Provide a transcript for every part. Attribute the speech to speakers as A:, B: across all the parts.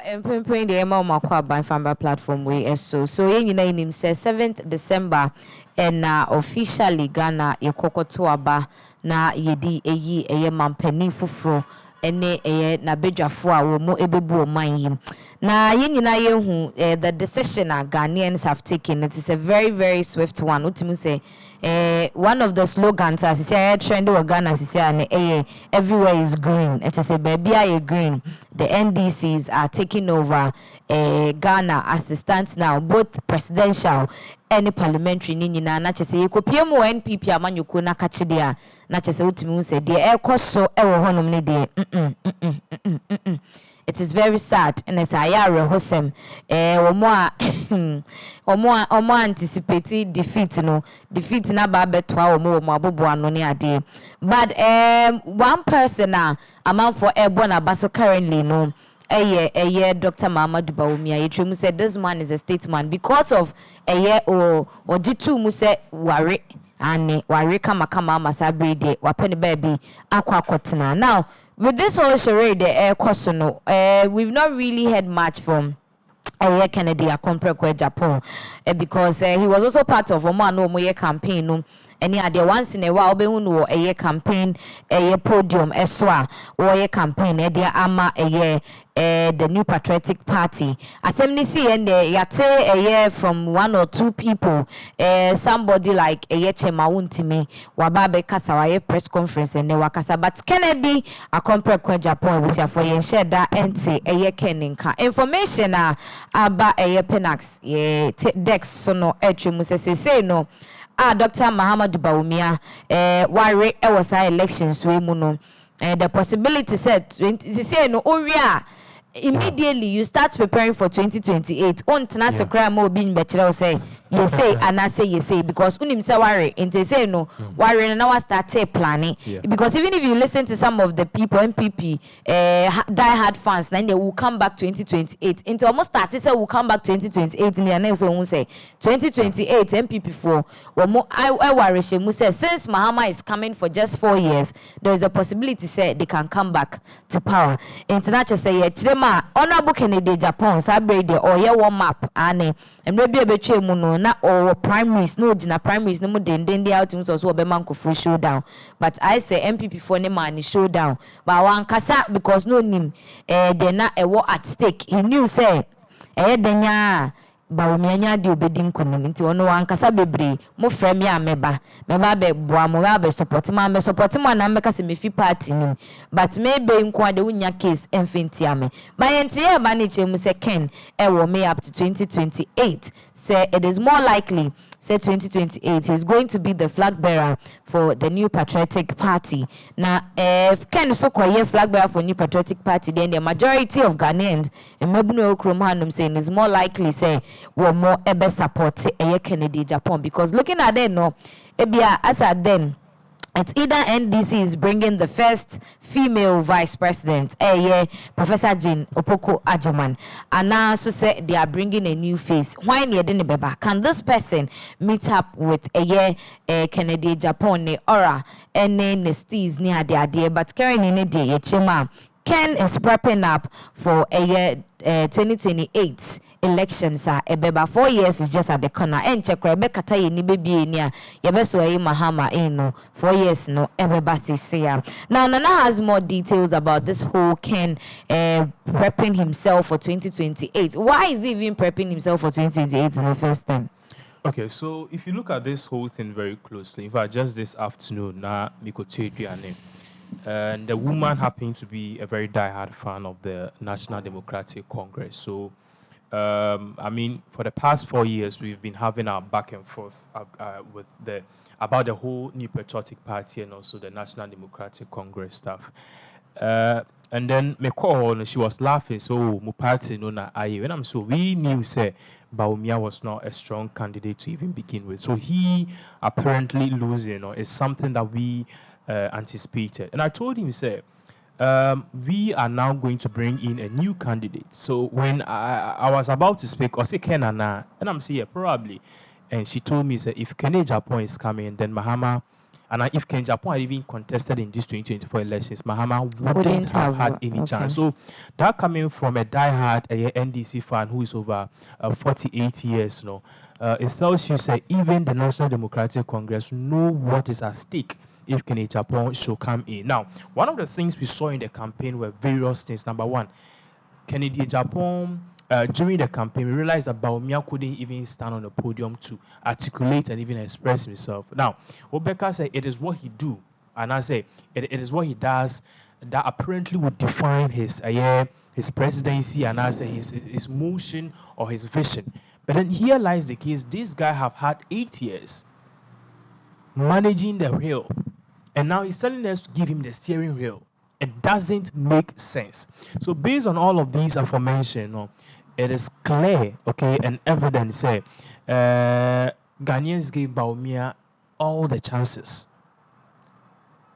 A: Employing the Emma by Famba platform way so you know says 7th December and officially Ghana to aba na yedi eyi mampani fufuro ene na bedwafo a wo mo ebebu oman yim na yenyina yehu the decision Ghanaians have taken. It is a very swift one. Utimu say one of the slogans as say trend in Ghana say everywhere is green. It is a baby are green. The NDCs are taking over Ghana as it stands now, both presidential and parliamentary ni nyina na chese yekopie mo NPP amanyoko na kachide na chese utimi say de ekoso ewo honom ne de it is very sad and it's ayare hosem omo anticipate defeat na ba betwa omo abobo ano ne ade but one person amount for airborne abaso currently no Dr. Mahama Bawumia. Yetrim said this man is a statesman because of ojitu mu say ware and ware kama masabre de wapeni baby akwa. Now with this whole charade we've not really heard much from Kennedy Akomprekwe Agyapong because he was also part of Omo campaign no. Any other once in a while, be no a campaign, a podium, a swa, or a campaign, a dear ama a year, the New Patriotic Party. Assembly see and yate a year from one or two people, somebody like a year Chemauntimi, Wababe Kasawaye press conference and Newakasa. But Kennedy, a compare Agyapong with your for yen shed that and say a year Keninka. Information about a year penax, ye dex sono etrimuse say no. Dr. Mahama Bawumia, why was our elections we muno. The possibility said 20 say no immediately you start preparing for 2028. On tana crime mo bin bachelor say you say and I say you say because unim say worry and say no worry now start planning because even if you listen to some of the people MPP die hard fans then they will come back 2028 into almost start say will come back 2028 in the next one say 2028 MPP for I worry she say since Mahama is coming for just 4 years there is a possibility say they can come back to power. International say Honorable Kennedy Agyapong sabre de oye warm map ane maybe a betray muno na or primaries no jina primaries no mo den dey out so obema nkofo showdown but I say MPP for ne man showdown but wan kasa because no nim de na ewo at stake he knew say denya Bawumia nya de obedi nkonim nti ono wan kasa bebre mo frame ya meba be boa mo be support ma na meka se mefi party nim but maybe nko de unya case enfenti ame but enti e ba ne chemu se Ken wo me up to 2028 say it is more likely say 2028 is going to be the flag bearer for the New Patriotic Party. Now, if Ken so called flag bearer for New Patriotic Party, then the majority of Ghanaians and Mebuno Kromhanum saying is more likely say will more ever support Kennedy Agyapong because looking at them no, as at then. It's either NDC is bringing the first female vice president, Professor Jane Opoko Agyemang, and now so say they are bringing a new face. Why can this person meet up with Kennedy Agyapong aura and then the steez near the idea? But carrying in a day, Ken is prepping up for 2028 elections ebeba 4 years is just at the corner and check Rebecca tay ni baby nia yebeso Mahama no 4 years no ebeba sisia. Now Nana has more details about this whole Ken prepping himself for 2028. Why is he even prepping himself for 2028 in the first time?
B: Okay, so if you look at this whole thing very closely, in fact just this afternoon na Mikoche and the woman happened to be a very diehard fan of the National Democratic Congress. So I mean, for the past 4 years, we've been having our back and forth with about the whole New Patriotic Party and also the National Democratic Congress stuff. And then me call, she was laughing. So my party no na aye. When I'm so we knew say Bawumia was not a strong candidate to even begin with. So he apparently losing is something that we anticipated. And I told him say. We are now going to bring in a new candidate. So when I was about to speak, I said, Kenana, and I'm saying, yeah, probably. And she told me, say, if Kennedy Agyapong is coming, then Mahama And if Ken Agyapong had even contested in these 2024 elections, Mahama wouldn't have had any chance. So that coming from a diehard NDC fan who is over 48 years, it tells you, say, even the National Democratic Congress know what is at stake if Ken Agyapong should come in. Now, one of the things we saw in the campaign were various things. Number one, Kennedy Agyapong, during the campaign, we realized that Bawumia couldn't even stand on the podium to articulate and even express himself. Now, Obeka said it is what he do, and I say it is what he does that apparently would define his presidency, and I say his motion or his vision. But then here lies the case: this guy have had 8 years managing the wheel, and now he's telling us to give him the steering wheel. It doesn't make sense. So based on all of these aforementioned, it is clear, okay, and evident, say, Ghanaians gave Bawumia all the chances.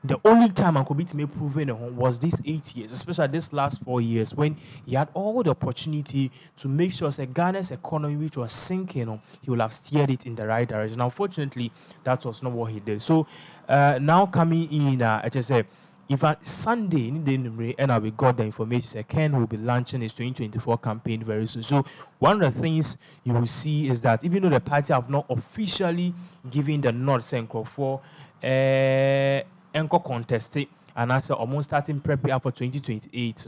B: The only time I could be to me proven was these 8 years, especially this last 4 years, when he had all the opportunity to make sure that Ghana's economy, which was sinking, he would have steered it in the right direction. Unfortunately, that was not what he did. So now coming in, I just say, in fact, Sunday, and we got the information that Ken will be launching his 2024 campaign very soon. So one of the things you will see is that even though the party have not officially given the nod, saying for encore contested, and also almost starting preparing for 2028,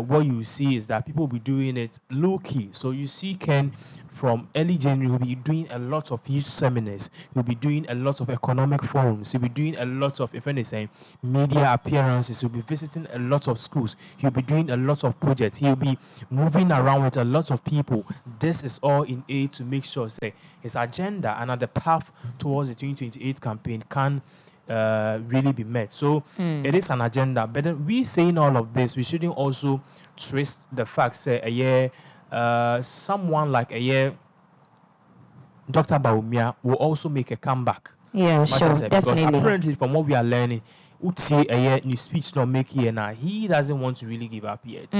B: what you see is that people will be doing it low key. So you see Ken from early January will be doing a lot of youth seminars. He'll be doing a lot of economic forums. He'll be doing a lot of, if anything, media appearances. He'll be visiting a lot of schools. He'll be doing a lot of projects. He'll be moving around with a lot of people. This is all in aid to make sure, say, his agenda and the path towards the 2028 campaign can really be met. So it is an agenda. But then we saying all of this, we shouldn't also trace the fact, say, someone like Dr. Bawumia will also make a comeback.
A: Yeah, sure, definitely.
B: Because apparently, from what we are learning, new speech not make here now. He doesn't want to really give up yet.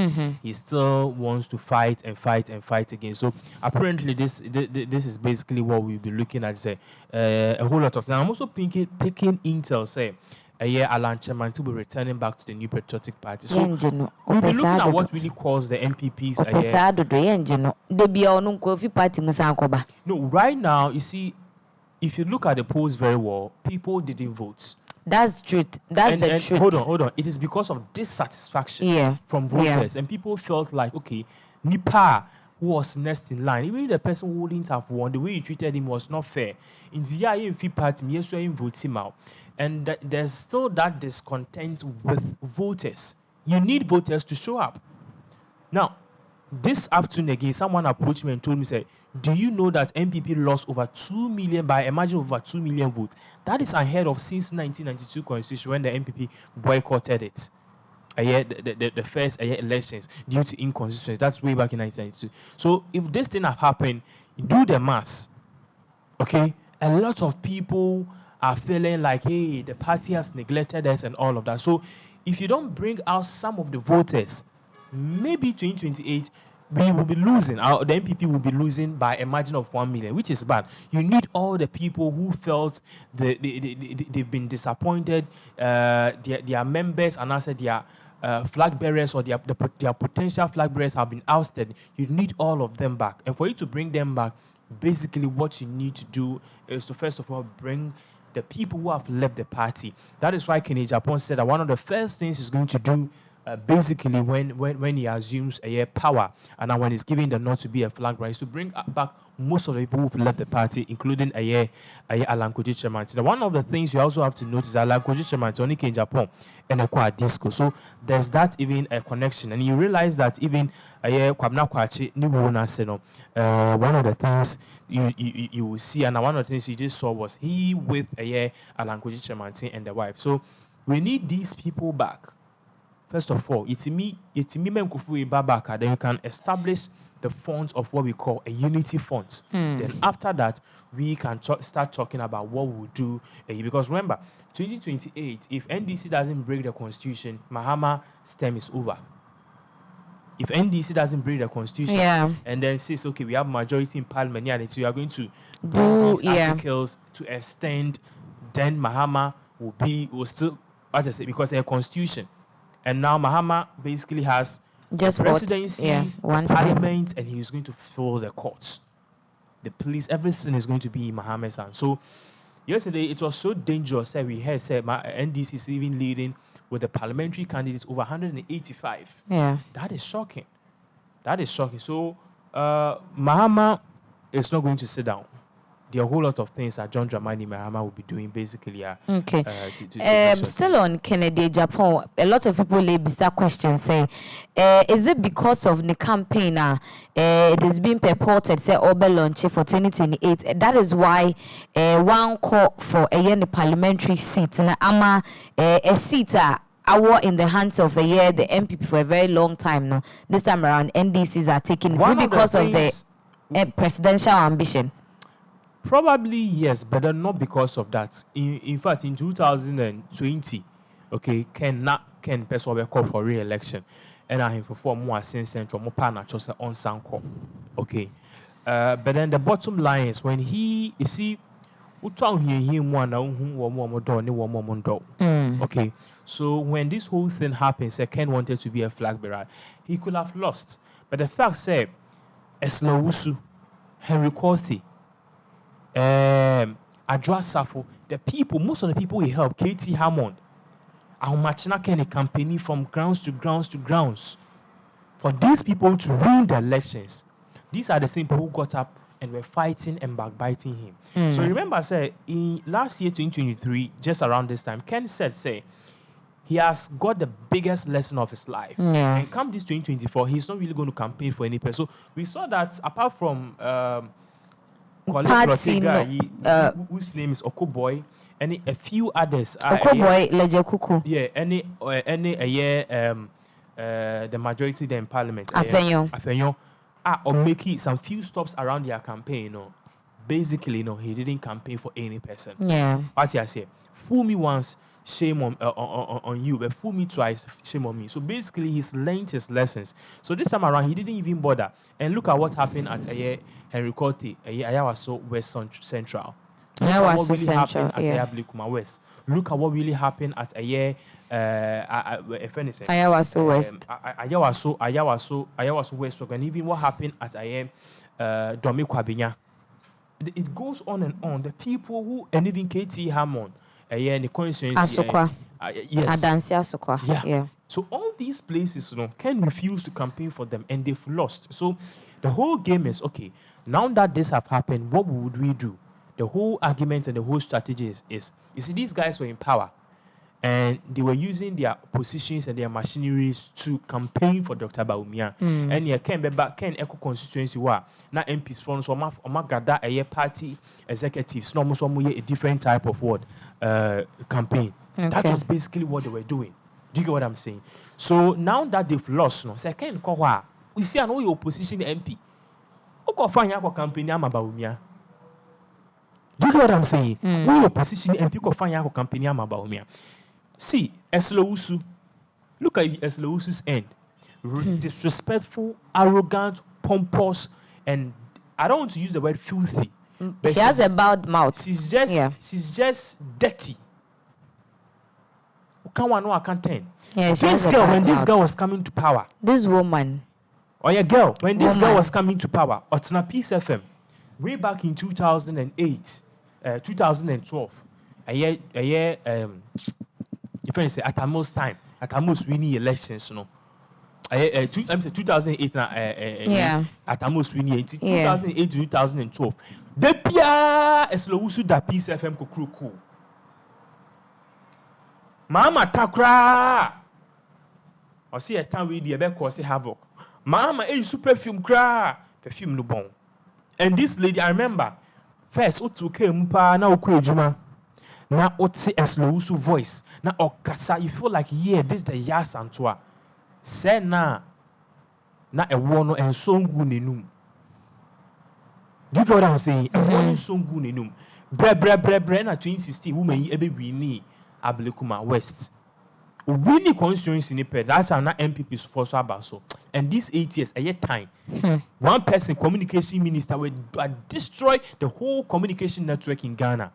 B: He still wants to fight and fight and fight again. So apparently, this is basically what we'll be looking at. Say a whole lot of things. I'm also picking intel. Say Alan Chairman to be returning back to the New Patriotic Party. So we'll be looking at what really caused the MPPs. No, right now you see, if you look at the polls very well, people didn't vote.
A: That's truth. That's the truth.
B: Hold on. It is because of dissatisfaction from voters, and people felt like, okay, Nipa, who was next in line, even the person who wouldn't have won, the way you treated him was not fair. In the IMF party, yes, you vote him out, and there's still that discontent with voters. You need voters to show up. Now, this afternoon again, someone approached me and told me, say, do you know that MPP lost over 2 million by, imagine, over 2 million votes? That is ahead of since 1992 constitution when the MPP boycotted it. The first elections due to inconsistencies. That's way back in 1992. So if this thing have happened, do the maths. Okay? A lot of people are feeling like, hey, the party has neglected us and all of that. So if you don't bring out some of the voters, maybe 2028, we will be losing. The MPP will be losing by a margin of 1 million, which is bad. You need all the people who felt they've been disappointed, their members, and also their flag bearers or their potential flag bearers have been ousted. You need all of them back. And for you to bring them back, basically what you need to do is to first of all bring the people who have left the party. That is why Ken Agyapong said that one of the first things he's going to do basically when he assumes power and when he's giving the nod to be a flag bearer is to bring back most of the people who've left the party, including Alan Chairman. One of the things you also have to notice is Alan Chairman only Ken Agyapong and a disco. So there's that even a connection, and you realize that even Kwabena Kwachi Niwona said one of the things you will see, and one of the things you just saw was he with Alan Chairman and the wife. So we need these people back. First of all, it's me Babaka, then you can establish the font of what we call a unity font. Then after that, we can start talking about what we'll do. Because remember, 2028, if NDC doesn't break the constitution, Mahama term is over. If NDC doesn't break the constitution and then says, okay, we have majority in parliament, so you are going to bring these articles to extend then Mahama will still, as I say, because a constitution. And now Mahama basically has
A: just
B: the presidency,
A: one
B: parliament, and he's going to fill the courts, the police, everything is going to be in Mahama's hands. So yesterday it was so dangerous that we heard say NDC is even leading with the parliamentary candidates over 185.
A: Yeah.
B: That is shocking. That is shocking. So Mahama is not going to sit down. There are a whole lot of things that John Dramani Mahama will be doing basically.
A: Okay. Still on Kennedy Agyapong, a lot of people lay bizarre questions saying, is it because of the campaign it is being purported say Obe launch for 2028? That is why one call for a parliamentary seat na ama a seat our in the hands of the MPP for a very long time now. This time around NDCs are taking it because of the presidential ambition.
B: Probably yes, but not because of that. In fact, in 2020, okay, Ken Pessoa call for re-election, and I have for more since central more partner chose on Sanko, okay. But then the bottom line is when he, you see, okay. So when this whole thing happened, Ken wanted to be a flag bearer, he could have lost. But the fact said, Esnawusu, Henry Corthy, Adra Safo, the people, most of the people he helped, Katie Hammond, Ahumachina Kenny campaigning from grounds to grounds to grounds. For these people to win the elections, these are the same people who got up and were fighting and backbiting him. So remember, say, in last year, 2023, just around this time, Ken said, say, he has got the biggest lesson of his life. And come this 2024, he's not really going to campaign for any person. So we saw that apart from
A: Party,
B: whose name is Okoboy, and a few others.
A: Okoboy, Lejokuku.
B: Yeah, the majority there in parliament.
A: Afenyo.
B: Or making some few stops around their campaign. Basically, he didn't campaign for any person.
A: Yeah.
B: What I say, fool me once, shame on you, but fool me twice, shame on me. So basically, he's learned his lessons. So this time around, he didn't even bother. And look at what happened at Henry Corte, Ayawaso West Central. Look at what really happened at Ayablikuma West. Look at what really happened at
A: Ayawaso West.
B: Ayawaso West. And even what happened at Domi Kwabinya. It goes on and on. The people who, and even KT Hammond, the constituency.
A: Asokwa.
B: Yes.
A: Adansi Asokwa. Yeah.
B: So all these places, can refuse to campaign for them, and they've lost. So the whole game is, okay, now that this have happened, what would we do? The whole argument and the whole strategy is you see, these guys were in power, and they were using their positions and their machineries to campaign for Dr. Bawumia. And here Ken Eco constituency now MPs from gather a party executives, almost a different type of campaign. Okay. That was basically what they were doing. Do you get what I'm saying? So now that they've lost, second we see an opposition MP. Who find your campaign Bawumia? Do you get what I'm saying? We opposition MP can find your campaign Bawumia. See, Eslowusu. Look at Eslowusu's end. Disrespectful, arrogant, pompous, and I don't want to use the word filthy.
A: She has a bad mouth.
B: She's just dirty. I can't tell.
A: Yeah,
B: this girl, when this girl was coming to power.
A: This woman.
B: Oh yeah, girl, when this girl was coming to power, Otsna Peace FM, way back in 2008, 2012, a year, if I say at the most time, at the most winning elections, 2008 at the most winning 2008 to 2012. The Pia Eslowusu da Peace FM ko Mama takra. I see a time we the ebe cause havoc. Mama super perfume cra, perfume no bon. And this lady, I remember, first otu came pa na oku ejuma. Na otse Eslowusu voice. Na okasa, you feel like this the yas antwa. Say na a wono and songu nenum. Do you get what I'm saying? A wono songu nenum. Bre na 2016 woman ebe wini Ablekuma West. Winning constituency in that's our MPP for so about so. And these 8 years, a year time, one person, communication minister, will destroy the whole communication network in Ghana.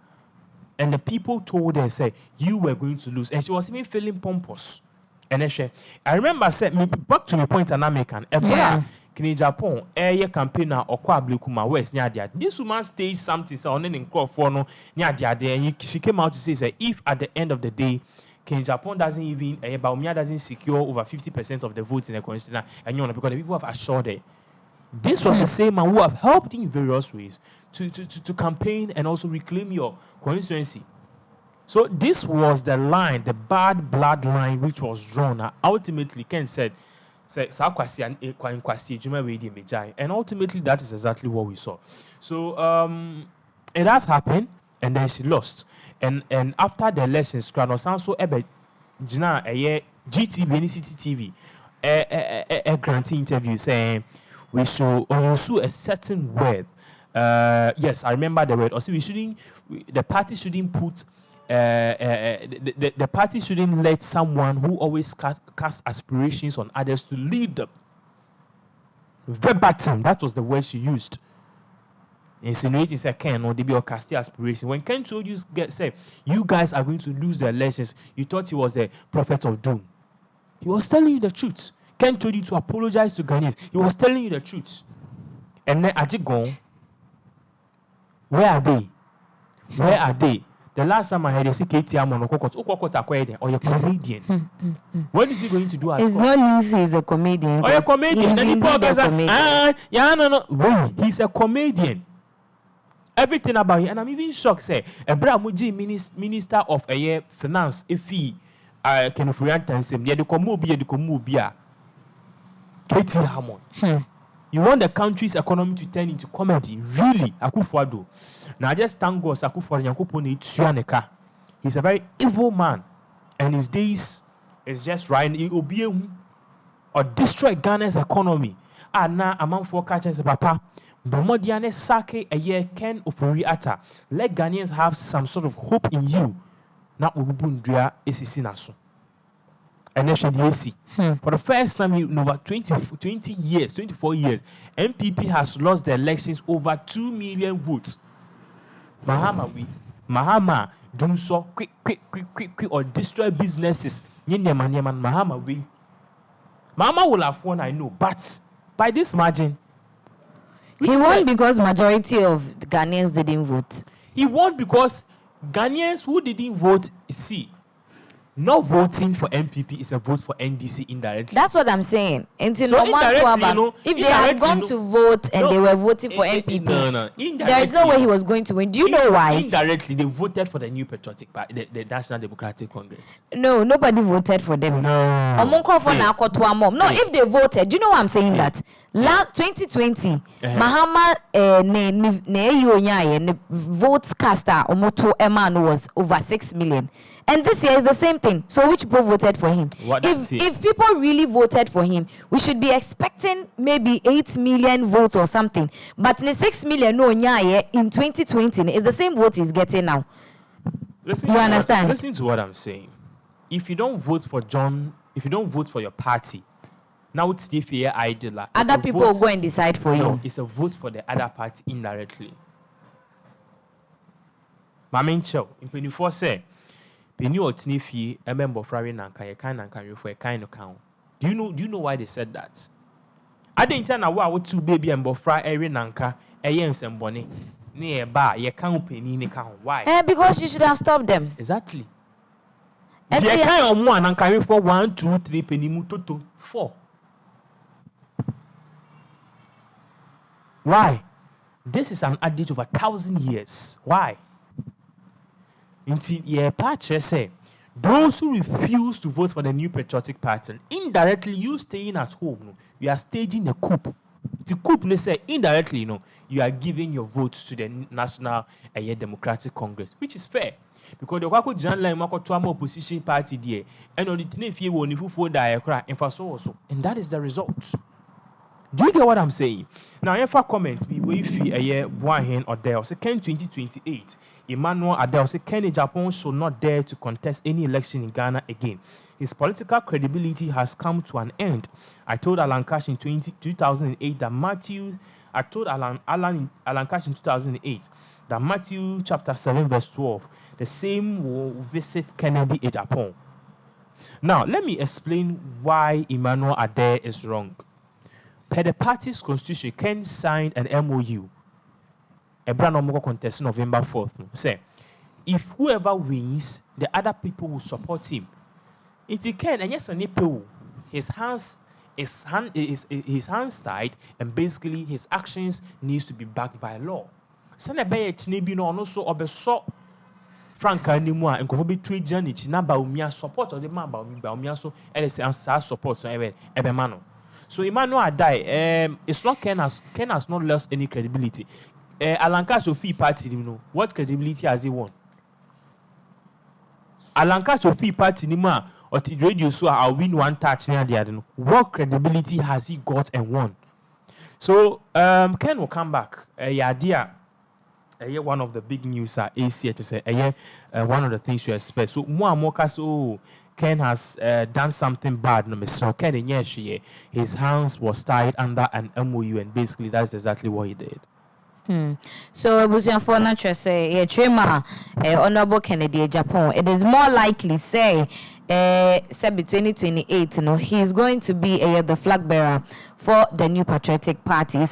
B: And the people told her, say, you were going to lose. And she was even feeling pompous. And I remember said me back to my point and American. Agyapong campaigner or Blukuma West near. This woman staged something so on in Crawford near and she came out to say if at the end of the day Agyapong doesn't even Bawumia doesn't secure over 50% of the votes in the constitution and you know because the people have assured her. This was the same man who have helped in various ways to campaign and also reclaim your constituency. So this was the line, the bad blood line which was drawn. Ultimately, Ken said, and ultimately that is exactly what we saw. So it has happened, and then she lost. And after the elections, also Jina GTV and CCTV a granting interview saying we should also a certain word. Yes, I remember the word. Also, the party shouldn't put. The party shouldn't let someone who always cast aspirations on others to lead them. Verbatim, that was the word she used. Insinuating say Ken or they be casting aspiration. When Ken told you say you guys are going to lose the elections, you thought he was the prophet of doom. He was telling you the truth. Ken told you to apologize to Ghanaians. He was telling you the truth. And then Agyapong, where are they? Where are they? The last time I heard, they say KTM on Okokot or a comedian. What is he going to do?
A: It's not news. He's a comedian.
B: Or a comedian. Then he he's a comedian. Everything about him, and I'm even shocked. Say, Muji minister of finance, Efi, Kenufurian Tansem, the Katie Hammond. You want the country's economy to turn into comedy? Really? Akufo-Addo. Now just thank God Akufo-Addo. He's a very evil man. And his days is just right. He will be or destroy Ghana's economy. And now among four catchers, Papa. Bomodiane Sake a year Ken Ofori Ata. Let Ghanaians have some sort of hope in you. Now Ubundria Esisinaso. And for the first time in over 20 years, 24 years, MPP has lost the elections over 2 million votes. Mahama, do so quick, or destroy businesses. Mahama will have won, I know, but by this margin.
A: He won because majority of the Ghanaians didn't vote.
B: He won because Ghanaians who didn't vote, not voting for MPP is a vote for NDC indirectly.
A: That's what I'm saying. Until
B: so
A: if they had gone to vote and they were voting for MPP, there is no way he was going to win. Do you know why?
B: Indirectly, they voted for the New Patriotic Party, the National Democratic Congress.
A: No, nobody voted for them.
B: No.
A: No, if they voted, do you know why I'm saying that? Last 2020, Mahama votes caster Omoto Eman was over 6 million. And this year is the same thing. So which people voted for him? If people really voted for him, we should be expecting maybe 8 million votes or something. But in 6 million no in 2020 is the same vote he's getting now. You understand?
B: Listen to what I'm saying. If you don't vote for John, if you don't vote for your party, now it's the fair idol.
A: Other people will go and decide for you.
B: No, it's a vote for the other party indirectly. Mamin Chow, in 24 say. Penny or Tinifi, a member of Rari Nanka, a kind of carry for a kind of count. Do you know why they said that? I didn't tell now what two baby and Bofra Eri Nanka, a Yens and Bonnie, near bar, ye count penny in count. Why?
A: Because you should have stopped them.
B: Exactly. And the kind of one and carry for 1, 2, 3 penny mutoto 4. Why? This is an adage of 1,000 years. Why? Until your party say those who refuse to vote for the New Patriotic Party, indirectly you staying at home, you are staging a coup. The coup they say indirectly, you are giving your vote to the National Democratic Congress, which is fair. Because the Wako Jan Line Mako Tuamo opposition party there, and on the Tinefi won if you for die cry and for so also. And that is the result. Do you get what I'm saying? Now, if I comment, we feel a year one hand or there, say 2028. Emmanuel Adele said Agyapong should not dare to contest any election in Ghana again. His political credibility has come to an end. I told Alan Cash in 2008 that Matthew chapter 7 verse 12 the same will visit Kennedy Agyapong. Now, let me explain why Emmanuel Adair is wrong. Per the party's constitution, Ken signed an MOU. A brand new contest November 4th. Say, if whoever wins, the other people will support him. It can, and yes, his hands tied, and basically his actions needs to be backed by law. Sana beye chinebi no ono so obeso franka animu a nkofo betwe janichi na Bawumia support of the man Bawumia so say support so ebe mano. So Emmanuel Adai, it's not Ken has not lost any credibility. Alanka Sofi party, you know, what credibility has he won? Alanka Sofi party nima or the radio so I'll win one touch near the other. What credibility has he got and won? So Ken will come back. Idea. One of the big news are AC to say one of the things you expect. So more so Ken has done something bad. No, Mr. Ken, his hands was tied under an MOU, and basically that's exactly what he did.
A: So for natural say Honorable Kennedy Agyapong, it is more likely say 2028, he's going to be the flag bearer for the New Patriotic Party.